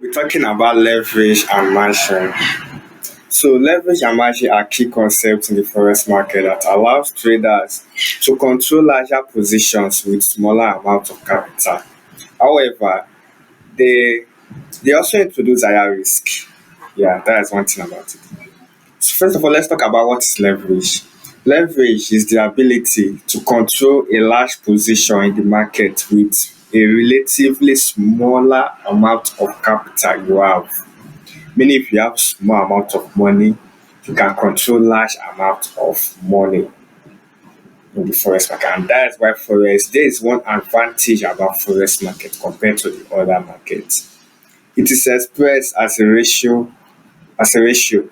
We're talking about leverage and margin. So leverage and margin are key concepts in the forex market that allows traders to control larger positions with smaller amounts of capital. However, they they also introduce higher risk. Yeah, that is one thing about it. So first of all, let's talk about what is leverage. Leverage is the ability to control a large position in the market with a relatively smaller amount of capital you have. Meaning if you have small amount of money, you can control large amount of money in the forex market. And that is why forex, there is one advantage about forex market compared to the other markets. It is expressed as a ratio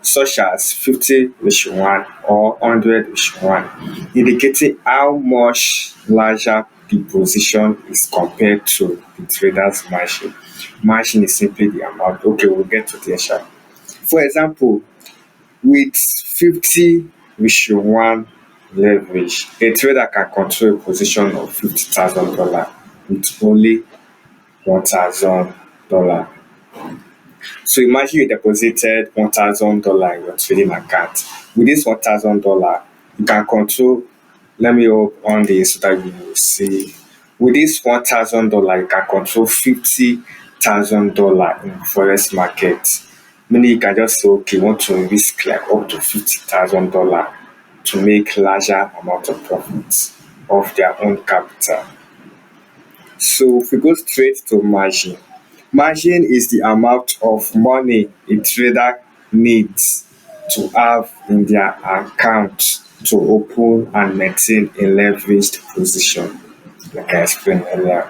such as 50:1 or 100:1, indicating how much larger the position is compared to the trader's margin. Margin is simply the amount. Okay, we'll get to the sha. For example, with 50:1 leverage, a trader can control a position of $50,000 with only $1,000. So imagine you deposited $1,000 in your trading account. With this $1,000, you can control. Let me open this so that you will see. With this $1,000, you can control $50,000 in forex market. Meaning you can just say, okay, you want to risk like up to $50,000 to make larger amount of profits of their own capital. So if we go straight to margin, margin is the amount of money a trader needs to have in their account to open and maintain a leveraged position, like I explained earlier.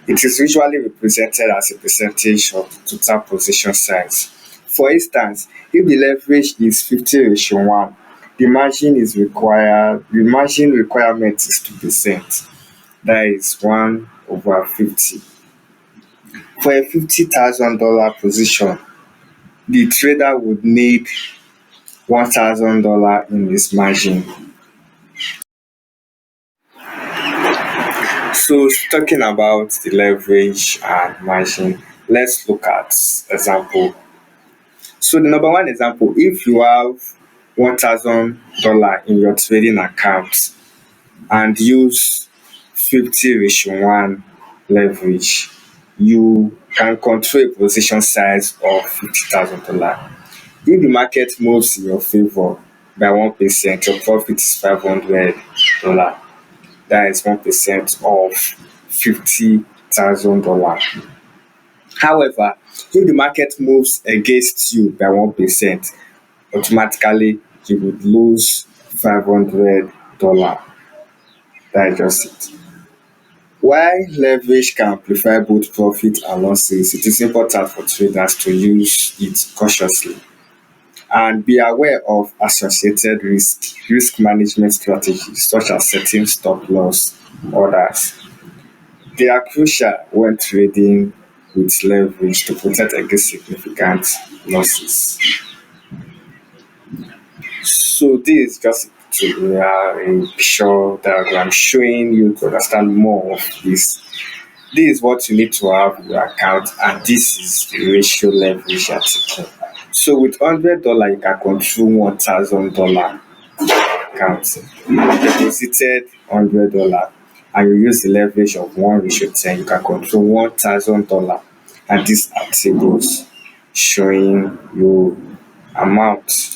It is usually represented as a percentage of the total position size. For instance, if the leverage is 50:1, the margin requirement is 2%. That is 1/50. For a $50,000 position, the trader would need $1,000 in his margin. So talking about the leverage and margin, let's look at example. So the number one example, if you have $1,000 in your trading account and use 50:1 leverage, you can control a position size of $50,000. If the market moves in your favor by 1%, your profit is $500. That is 1% of $50,000. However, if the market moves against you by 1%, automatically you would lose $500. That is just it. While leverage can amplify both profit and losses, it is important for traders to use it cautiously and be aware of associated risk management strategies such as setting stop loss orders. They are crucial when trading with leverage to protect against significant losses. So this is just a picture diagram showing you to understand more of this. This is what you need to have in your account, and this is the ratio leverage you're taking. So with $100, you can control $1,000 account. You deposited $100 and you use the leverage of 1:10, you can control $1,000. And these are tables showing you amount